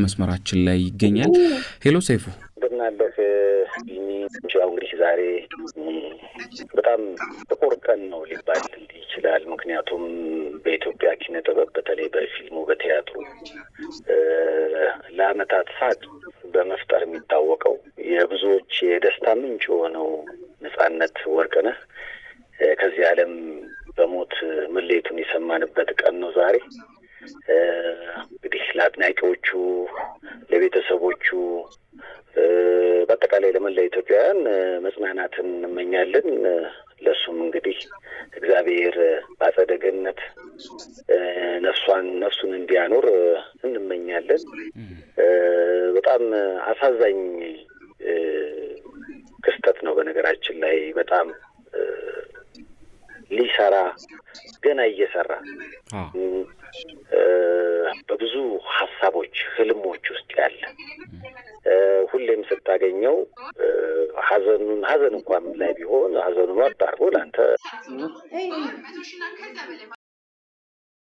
መስመራችን ላይ ይገኛል። ሄሎ ሰይፉ እንደናለህ ቢኒ ጃው እንግዲህ ዛሬ በጣም ጥቁር ቀን ነው ሊባል ይችላል። ምክንያቱም በኢትዮጵያ ኪነ ጥበብ በተለይ በፊልሙ በቲያትሩ ለዓመታት ሳቅ በመፍጠር የሚታወቀው የብዙዎች የደስታ ምንጭ የሆነው ነጻነት ወርቅነህ ከዚህ ዓለም በሞት መለየቱን የሰማንበት ቀን ነው ዛሬ። እንግዲህ ለአድናቂዎቹ፣ ለቤተሰቦቹ፣ በአጠቃላይ ለመላ ኢትዮጵያውያን መጽናናትን እንመኛለን። ለሱም እንግዲህ እግዚአብሔር በአጸደ ገነት ነፍሱን እንዲያኖር እንመኛለን። በጣም አሳዛኝ ክስተት ነው። በነገራችን ላይ በጣም ሊሰራ ገና እየሰራ በብዙ ሀሳቦች ህልሞች ውስጥ ያለ ሁሌም ስታገኘው ሀዘን እንኳን ላይ ቢሆን ሀዘኑን አጣርቦ ለአንተ